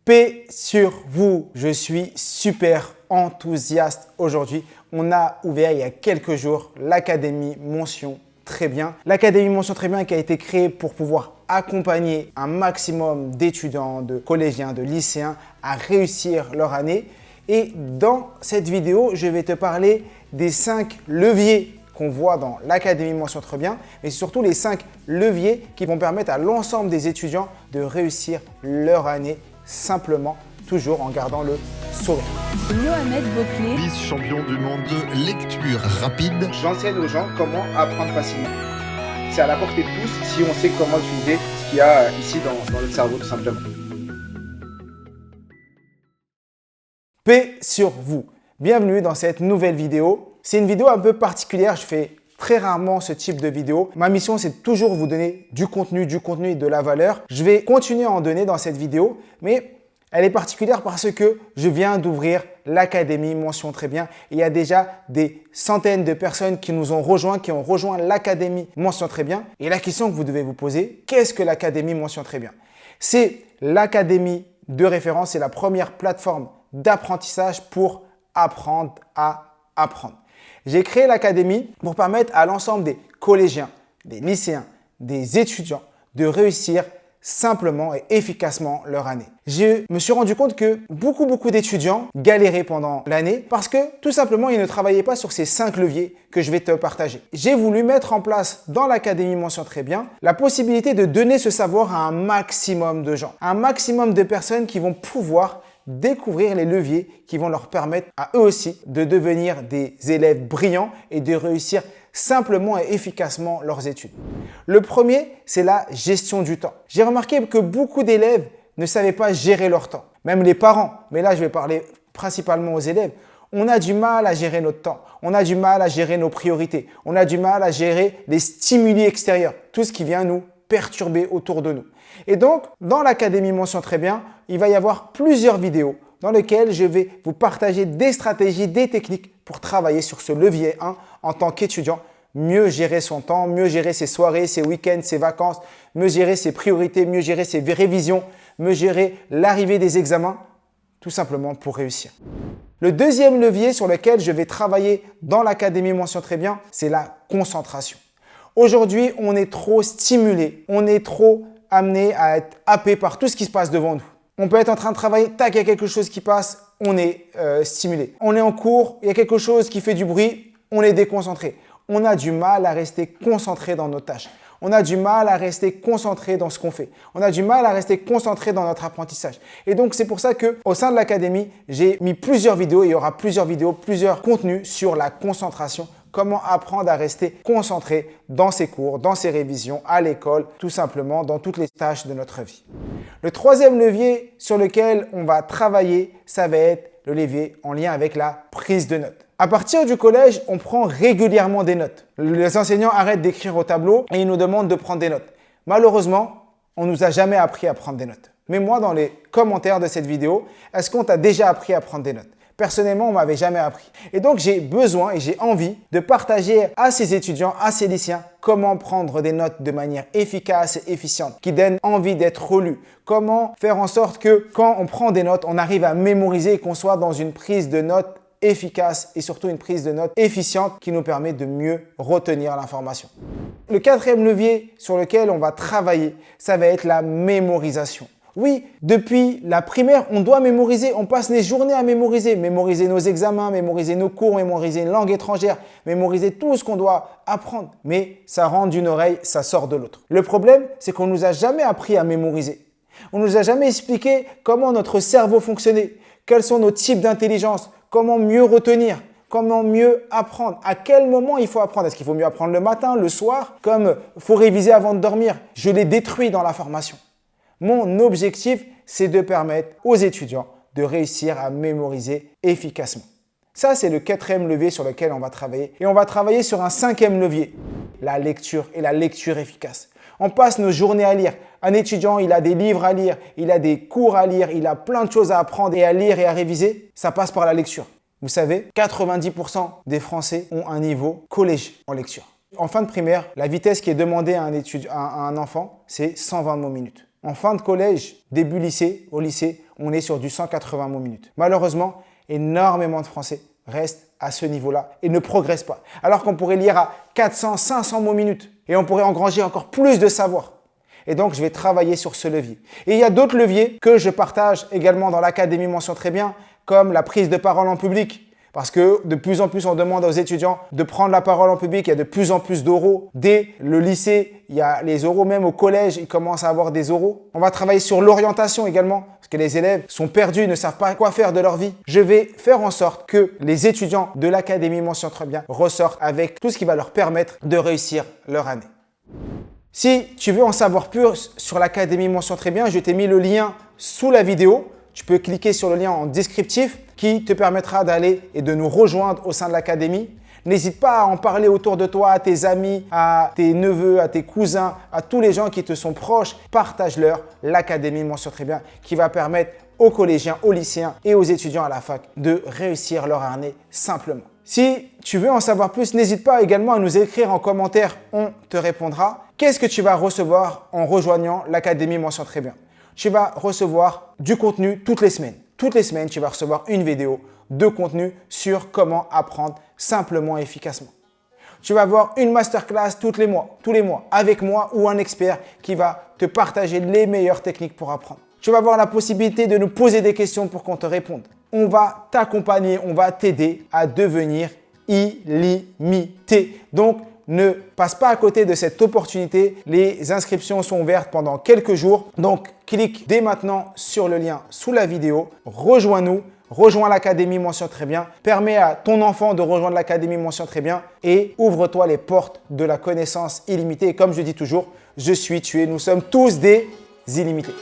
Paix sur vous, je suis super enthousiaste aujourd'hui. On a ouvert il y a quelques jours l'Académie Mention Très Bien. L'Académie Mention Très Bien qui a été créée pour pouvoir accompagner un maximum d'étudiants, de collégiens, de lycéens à réussir leur année. Et dans cette vidéo, je vais te parler des 5 leviers qu'on voit dans l'Académie Mention Très Bien, mais surtout les 5 leviers qui vont permettre à l'ensemble des étudiants de réussir leur année simplement, toujours en gardant le sourire. Mohamed Bouclé, Vice-champion du monde de lecture rapide. J'enseigne aux gens comment apprendre facilement. C'est à la portée de tous si on sait comment utiliser ce qu'il y a ici dans notre cerveau tout simplement. Paix sur vous. Bienvenue dans cette nouvelle vidéo. C'est une vidéo un peu particulière, je fais très rarement ce type de vidéo. Ma mission, c'est toujours vous donner du contenu et de la valeur. Je vais continuer à en donner dans cette vidéo, mais elle est particulière parce que je viens d'ouvrir l'Académie Mention Très Bien. Il y a déjà des centaines de personnes qui nous ont rejoints, qui ont rejoint l'Académie Mention Très Bien. Et la question que vous devez vous poser, qu'est-ce que l'Académie Mention Très Bien? C'est l'académie de référence, c'est la première plateforme d'apprentissage pour apprendre à apprendre. J'ai créé l'académie pour permettre à l'ensemble des collégiens, des lycéens, des étudiants de réussir simplement et efficacement leur année. Je me suis rendu compte que beaucoup d'étudiants galéraient pendant l'année parce que tout simplement, ils ne travaillaient pas sur ces 5 leviers que je vais te partager. J'ai voulu mettre en place dans l'Académie Mention Très Bien la possibilité de donner ce savoir à un maximum de gens, un maximum de personnes qui vont pouvoir découvrir les leviers qui vont leur permettre à eux aussi de devenir des élèves brillants et de réussir simplement et efficacement leurs études. Le premier, c'est la gestion du temps. J'ai remarqué que beaucoup d'élèves ne savaient pas gérer leur temps, même les parents. Mais là, je vais parler principalement aux élèves. On a du mal à gérer notre temps, on a du mal à gérer nos priorités, on a du mal à gérer les stimuli extérieurs, tout ce qui vient nous perturber autour de nous. Et donc, dans l'Académie Mention Très Bien, il va y avoir plusieurs vidéos dans lesquelles je vais vous partager des stratégies, des techniques pour travailler sur ce levier 1 en tant qu'étudiant. Mieux gérer son temps, mieux gérer ses soirées, ses week-ends, ses vacances, mieux gérer ses priorités, mieux gérer ses révisions, mieux gérer l'arrivée des examens, tout simplement pour réussir. Le deuxième levier sur lequel je vais travailler dans l'Académie Mention Très Bien, c'est la concentration. Aujourd'hui, on est trop stimulé, on est trop amené à être happé par tout ce qui se passe devant nous. On peut être en train de travailler, tac, il y a quelque chose qui passe, on est stimulé. On est en cours, il y a quelque chose qui fait du bruit, on est déconcentré. On a du mal à rester concentré dans nos tâches. On a du mal à rester concentré dans ce qu'on fait. On a du mal à rester concentré dans notre apprentissage. Et donc, c'est pour ça qu'au sein de l'Académie, j'ai mis plusieurs vidéos. Il y aura plusieurs vidéos, plusieurs contenus sur la concentration. Comment apprendre à rester concentré dans ses cours, dans ses révisions, à l'école, tout simplement dans toutes les tâches de notre vie. Le troisième levier sur lequel on va travailler, ça va être le levier en lien avec la prise de notes. À partir du collège, on prend régulièrement des notes. Les enseignants arrêtent d'écrire au tableau et ils nous demandent de prendre des notes. Malheureusement, on ne nous a jamais appris à prendre des notes. Mais moi, dans les commentaires de cette vidéo, est-ce qu'on t'a déjà appris à prendre des notes? Personnellement, on ne m'avait jamais appris. Et donc, j'ai besoin et j'ai envie de partager à ces étudiants, à ces lycéens, comment prendre des notes de manière efficace et efficiente, qui donnent envie d'être relus. Comment faire en sorte que quand on prend des notes, on arrive à mémoriser et qu'on soit dans une prise de notes efficace et surtout une prise de notes efficiente qui nous permet de mieux retenir l'information. Le quatrième levier sur lequel on va travailler, ça va être la mémorisation. Oui, depuis la primaire, on doit mémoriser, on passe les journées à mémoriser. Mémoriser nos examens, mémoriser nos cours, mémoriser une langue étrangère, mémoriser tout ce qu'on doit apprendre. Mais ça rentre d'une oreille, ça sort de l'autre. Le problème, c'est qu'on ne nous a jamais appris à mémoriser. On ne nous a jamais expliqué comment notre cerveau fonctionnait, quels sont nos types d'intelligence, comment mieux retenir, comment mieux apprendre, à quel moment il faut apprendre. Est-ce qu'il vaut mieux apprendre le matin, le soir, comme il faut réviser avant de dormir? Je l'ai détruit dans la formation. Mon objectif, c'est de permettre aux étudiants de réussir à mémoriser efficacement. Ça, c'est le quatrième levier sur lequel on va travailler. Et on va travailler sur un cinquième levier, la lecture et la lecture efficace. On passe nos journées à lire. Un étudiant, il a des livres à lire, il a des cours à lire, il a plein de choses à apprendre et à lire et à réviser. Ça passe par la lecture. Vous savez, 90% des Français ont un niveau collège en lecture. En fin de primaire, la vitesse qui est demandée à un enfant, c'est 120 mots minutes. En fin de collège, début lycée, au lycée, on est sur du 180 mots minute. Malheureusement, énormément de Français restent à ce niveau-là et ne progressent pas. Alors qu'on pourrait lire à 400, 500 mots minute et on pourrait engranger encore plus de savoir. Et donc, je vais travailler sur ce levier. Et il y a d'autres leviers que je partage également dans l'Académie Mention Très Bien, comme la prise de parole en public. Parce que de plus en plus, on demande aux étudiants de prendre la parole en public. Il y a de plus en plus d'oraux. Dès le lycée, il y a les oraux. Même au collège, ils commencent à avoir des oraux. On va travailler sur l'orientation également. Parce que les élèves sont perdus, ils ne savent pas quoi faire de leur vie. Je vais faire en sorte que les étudiants de l'Académie Mention Très Bien ressortent avec tout ce qui va leur permettre de réussir leur année. Si tu veux en savoir plus sur l'Académie Mention Très Bien, je t'ai mis le lien sous la vidéo. Tu peux cliquer sur le lien en descriptif qui te permettra d'aller et de nous rejoindre au sein de l'Académie. N'hésite pas à en parler autour de toi, à tes amis, à tes neveux, à tes cousins, à tous les gens qui te sont proches. Partage-leur l'Académie Mention Très Bien qui va permettre aux collégiens, aux lycéens et aux étudiants à la fac de réussir leur année simplement. Si tu veux en savoir plus, n'hésite pas également à nous écrire en commentaire, on te répondra. Qu'est-ce que tu vas recevoir en rejoignant l'Académie Mention Très Bien? Tu vas recevoir du contenu toutes les semaines. Toutes les semaines, tu vas recevoir une vidéo de contenu sur comment apprendre simplement et efficacement. Tu vas avoir une masterclass tous les mois, avec moi ou un expert qui va te partager les meilleures techniques pour apprendre. Tu vas avoir la possibilité de nous poser des questions pour qu'on te réponde. On va t'accompagner, on va t'aider à devenir illimité. Donc, ne passe pas à côté de cette opportunité. Les inscriptions sont ouvertes pendant quelques jours. Donc, clique dès maintenant sur le lien sous la vidéo. Rejoins-nous. Rejoins l'Académie Mention Très Bien. Permets à ton enfant de rejoindre l'Académie Mention Très Bien et ouvre-toi les portes de la connaissance illimitée. Et comme je dis toujours, je suis, tu es, nous sommes tous des illimités.